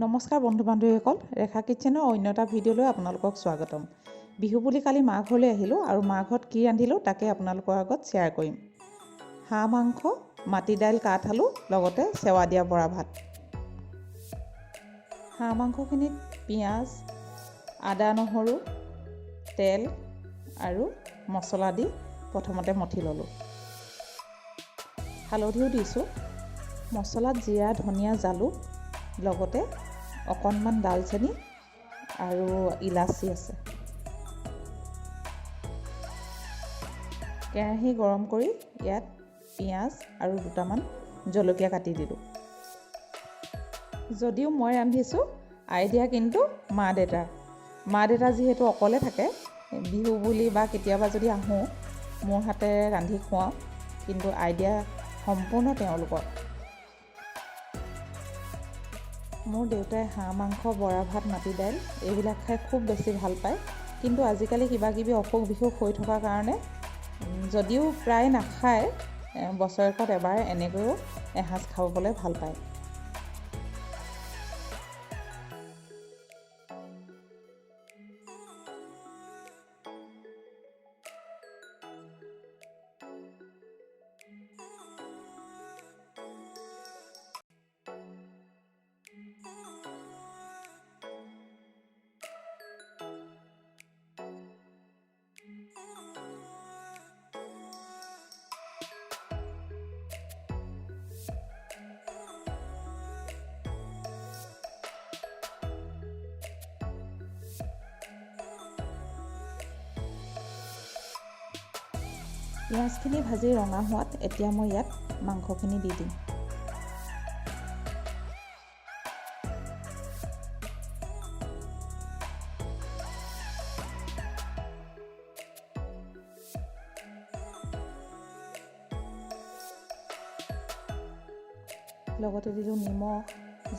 নমস্কাৰ বন্ধু বান্ধৱীসকল, ৰেখা কিটচেনৰ অন্য এটা ভিডিঅ'লৈ আপোনালোকক স্বাগতম। বিহু বুলি কালি মা ঘৰলৈ আহিলোঁ আৰু মা ঘৰত কি ৰান্ধিলোঁ তাকে আপোনালোকৰ আগত শ্বেয়াৰ কৰিম। হাঁহ মাংস, মাটি দাইল, কাঠ আলু, লগতে চেৱা দিয়া বৰা ভাত। হাঁহ মাংসখিনিত পিঁয়াজ, আদা নহৰু, তেল আৰু মছলা দি প্ৰথমতে মঠি ল'লোঁ। হালধিও দিছোঁ। মছলাত জিৰা, ধনিয়া, জালুক, লগতে অকণমান ডালচেনি আৰু ইলাচি আছে। কেৰাহী গৰম কৰি ইয়াত পিঁয়াজ আৰু দুটামান জলকীয়া কাটি দিলোঁ। যদিও মই ৰান্ধিছোঁ, আইডিয়া কিন্তু মা দেউতা যিহেতু অকলে থাকে, বিহু বুলি বা কেতিয়াবা যদি আহোঁ মোৰ হাতেৰে ৰান্ধি খুৱাওঁ, কিন্তু আইডিয়া সম্পূৰ্ণ তেওঁলোকৰ। মোৰ দেউতাই হাঁহ মাংস, বৰা ভাত, মাটি দাইল এইবিলাক খাই খুব বেছি ভাল পায়, কিন্তু আজিকালি কিবাকিবি অসুখ বিসুখ হৈ থকাৰ কাৰণে যদিও প্ৰায় নাখায়, বছৰেকত এবাৰ এনেকৈও এসাঁজ খাবলৈ ভাল পায়। পিঁয়াজখিনি ভাজি ৰঙা হোৱাত এতিয়া মই ইয়াত মাংসখিনি দি দিম। লগতে দিলোঁ নিমখ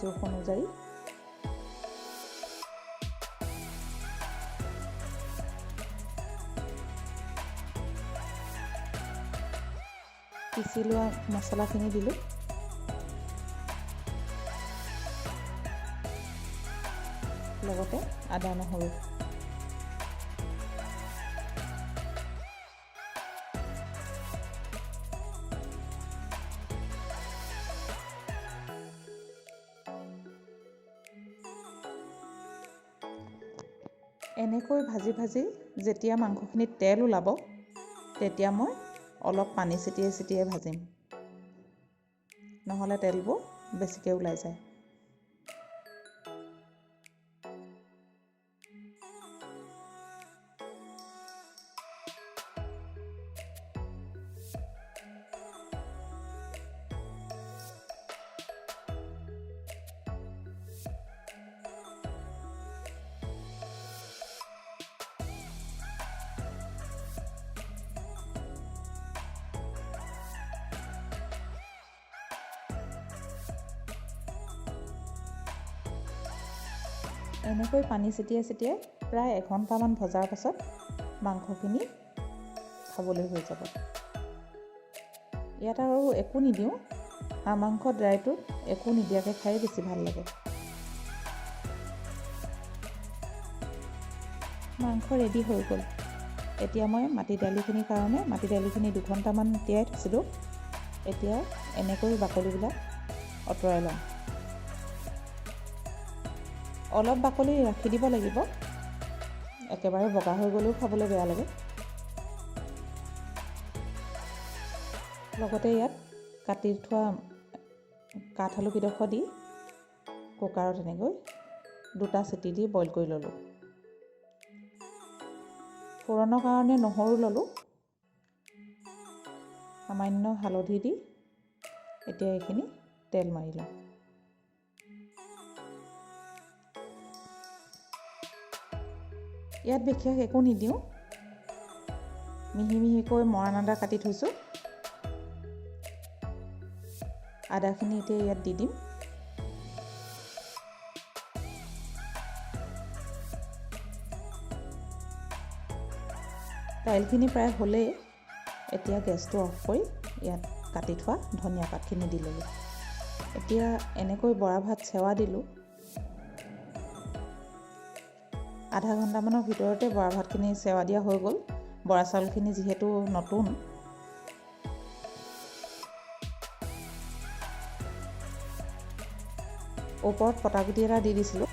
জোখ অনুযায়ী। পিচি লোৱা মছলাখিনি দিলোঁ। লগতে আদা নহৰু। এনেকৈ ভাজি ভাজি যেতিয়া মাংসখিনিত তেল ওলাব, তেতিয়া মই অলপ পানী ছিটিয়াই ভাজিম, নহ'লে তেলবোৰ বেছিকৈ ওলাই যায়। এনেকৈ পানী ছিটিয়াই প্ৰায় এঘণ্টামান ভজাৰ পাছত মাংসখিনি খাবলৈ হৈ যাব। ইয়াত আৰু একো নিদিওঁ, হাঁহ মাংস ড্ৰাইটোত একো নিদিয়াকৈ খাই বেছি ভাল লাগে। মাংস ৰেডি হৈ গ'ল। এতিয়া মই মাটি দালিখিনিৰ কাৰণে মাটি দালিখিনি 2 ঘণ্টামান তিয়াই থৈছিলোঁ। এতিয়া এনেকৈ বাকলিবিলাক আঁতৰাই ল'ম। অলপ বাকলি ৰাখি দিব লাগিব, একেবাৰে বগা হৈ গ'লেও খাবলৈ বেয়া লাগে। লগতে ইয়াত কাটি থোৱা কাঠ আলু কেইডোখৰ দি কুকাৰত এনেকৈ 2টা চিটি দি বইল কৰি ল'লোঁ। ফোৰণৰ কাৰণে নহৰু ল'লোঁ। সামান্য হালধি দি এতিয়া এইখিনি তেল মাৰি লওঁ। ইয়াত বিশেষ একো নিদিওঁ, মিহি মিহিকৈ মৰাণ আদা কাটি থৈছোঁ। আদাখিনি এতিয়া ইয়াত দি দিম। দাইলখিনি প্ৰায় হ'লেই, এতিয়া গেছটো অফ কৰি ইয়াত কাটি থোৱা ধনিয়া পাতখিনি দি ল'লোঁ। এতিয়া এনেকৈ বৰা ভাত চেৱা দিলোঁ। আধা ঘণ্টামানৰ ভিতৰতে বৰা ভাতখিনি চেৱা দিয়া হৈ গ'ল। বৰা চাউলখিনি যিহেতু নতুন। ওপৰত পটাগুটি এটা দি দিছিলোঁ,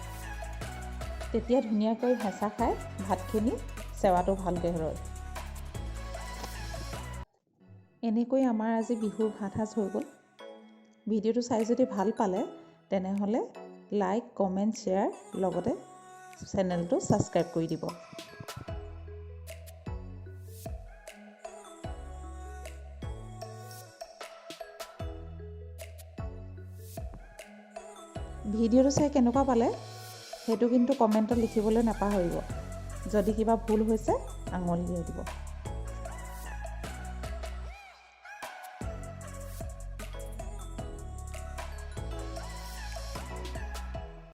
তেতিয়া ধুনীয়াকৈ হেঁচা খাই ভাতখিনি চেৱাটো ভালকৈ ৰয়। এনেকৈ আমাৰ আজি বিহুৰ ভাত সাজ হৈ গ'ল। ভিডিঅ'টো চাই যদি ভাল পালে তেনেহ'লে লাইক, কমেণ্ট, শ্বেয়াৰ, লগতে চেনেলটো ছাবস্ক্ৰাইব কৰি দিব। ভিডিঅ'টো চাই কেনেকুৱা পালে সেইটো কিন্তু কমেণ্টত লিখিবলৈ নাপাহৰিব। যদি কিবা ভুল হৈছে আঙুলি দিয়াই দিব।